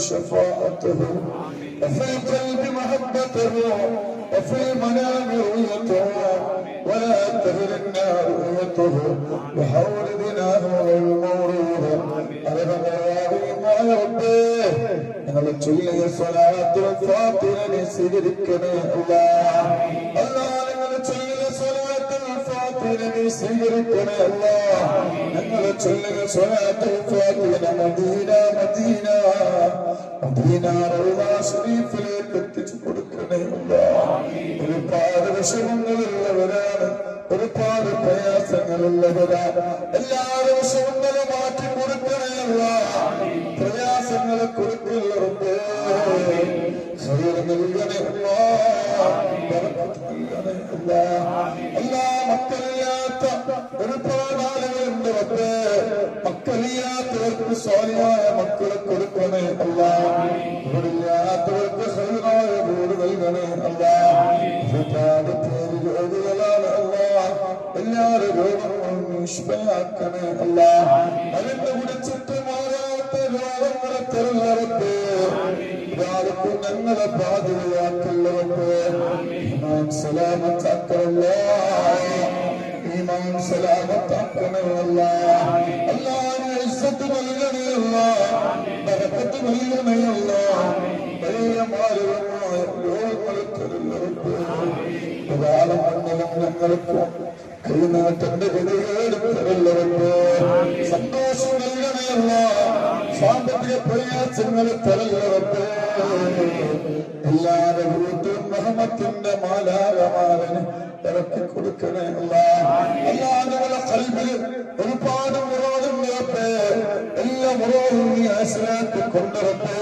شفاعته وفي القلب محبته وفي المنام رؤيته ولا تغرنا رؤيته بحول دينه المورود يا ربي ഞങ്ങളെ ചൊല്ലിയ സ്വലാത്തുൽ ഫാത്തിഹയെ സ്വീകരിക്കണേ അല്ലാഹ്. അല്ലാഹ് ഞങ്ങളെ ചൊല്ലിയ സ്വലാത്തുൽ ഫാത്തിഹയെ സ്വീകരിക്കണേ അല്ലാഹ്. ഞങ്ങളെ ചൊല്ലിയ സ്വലാത്തുൽ ഫാത്തിഹ മദീന മദീന മദീന റൗള ശരീഫിലേക്ക് എത്തിച്ചു കൊടുക്കണേ അല്ലാഹ്. ഒരുപാട് വിഷമങ്ങളുള്ളവരാണ്, ഒരുപാട് പ്രയാസങ്ങളുള്ളവരാണ്. എല്ലാ വിഷമങ്ങളും മാറ്റി കൊടുക്കണേ അല്ലാഹ്. പ്രയാസങ്ങളെ കൊടുക്കില്ല റബ്ബേ. ഖൈർ നൽകണേ അല്ലാഹ്. ബറക്കത്ത് നൽകണേ അല്ലാഹ്. അല്ലാഹ് മക്കളില്ലാത്ത ഒരുപാട് ആളുകളുണ്ട് റബ്ബേ. മക്കളില്ലാത്തവർക്ക് സ്വാലിഹായ മക്കളെ കൊടുക്കണേ അല്ലാഹ്. ഇവിടില്ലാത്തവർക്ക് ഖൈറായ വീട് നൽകണേ അല്ലാഹ്. ഒരുപാട് പേര് രോഗികളാണ് അല്ലാഹ്. എല്ലാവരും രോഗങ്ങളും ശിഫയാക്കണേ അല്ലാഹ്. അതിന്റെ കുടിച്ചിട്ട് മാറാത്ത രോഗങ്ങളെ തരുന്ന റബ്ബേ. ഒരാൾക്കും ഞങ്ങളെ ബാധിതയാക്കല്ല റബ്ബേ. ഈമാൻ സലാമത്താക്കണേ ഈമാൻ സലാമത്താക്കണേ അല്ലാഹ്. അല്ലാഹ് ഇസ്സത്ത് നൽകണേ അല്ലാഹ്. ബറക്കത്ത് നൽകണേ അല്ലാഹ്. വലിയ മാരകമായ രോഗങ്ങളെ തരുന്ന റബ്ബേ. ഒരാളും മണ്ണിലും ഞങ്ങൾക്കും കൈനാട്ടന്റെ വിലയേടുത്തരല്ല റബ്ബേ. സന്തോഷം നൽകണേ അല്ലാഹ്. സാമ്പത്തിക പ്രയാസങ്ങളെ തരല്ല റബ്ബേ. എല്ലാവരുടെ വീട്ടിലും റഹ്മത്തിന്റെ മാലാകമാരന് ഇറക്കി കൊടുക്കണേ അല്ലാഹ്. അല്ലാഹ് ഞങ്ങളുടെ ഖൽബിൽ ഒരുപാട് മുറാദുണ്ട് റബ്ബേ. എല്ലാ മുറാദും നീ ആശ്രയത്തിൽ കൊണ്ടുറബ്ബേ.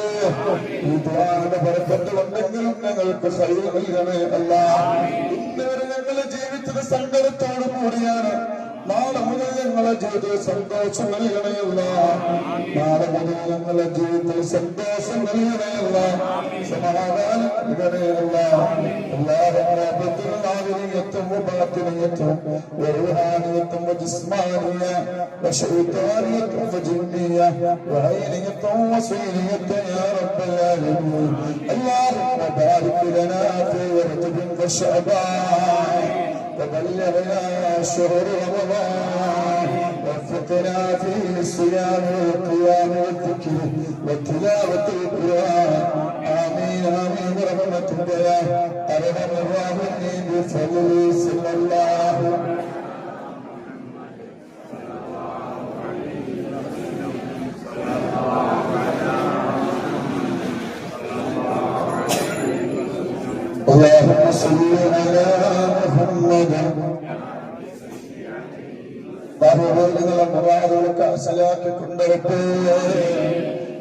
ഈ ദുആയുടെ ബറക്കത്ത് കൊണ്ടെങ്കിലും ഞങ്ങൾക്ക് ഖൈർ നൽകണേ അല്ലാഹ്. ഇന്നുവരെ ഞങ്ങളുടെ ജീവിതത്തിൽ സങ്കടത്തോടു കൂടിയാണ്. നാളെ മുതൽ ഞങ്ങളുടെ ജീവിതത്തിൽ സന്തോഷം നൽകണയല്ല. നാളെ മുതൽ ഞങ്ങളുടെ ജീവിതത്തിൽ സന്തോഷം നൽകണയല്ല. സമാധാനം നൽകണയല്ല. എല്ലാവരും ആധുനികത്വം ബാത്തിനിയത്വം റൂഹാനിയത്വം ജിസ്മാനിയ വശൈത്താനിയത്വം വജിന്നിയ വഅയ്നിയത്വം വസീനിയത്വം യാ റബ്ബൽ ആലമീൻ. اللهم بارك لنا في رجب وشعبان وبلغنا شهر رمضان وفقنا في الصيام والقيام والذكر وتلاوة القرآن. آمين آمين برحمتك يا أرحم الراحمين بفضل صلى الله اللهم صل على محمد. ഞങ്ങളുടെ മുറാദുകൾക്ക് അസലാക്കി കൊണ്ടുവരട്ടെ.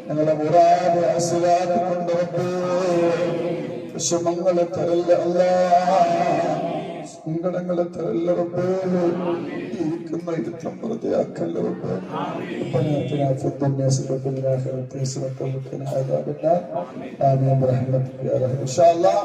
ഞങ്ങളുടെ മുറാദ് അസലാക്കി കൊണ്ടുവരട്ടെ. വിഷമങ്ങളെ തരല്ല അല്ലാഹ്. സങ്കടങ്ങളെ തരല്ല റബ്ബേ. ഇരിക്കുന്ന ഇരുത്തം വെറുതെ ആക്കല്ല റബ്ബേ. ربنا آتنا في الدنيا حسنة وفي الآخرة حسنة وقنا عذاب النار. آمين برحمتك يا رب. إن شاء الله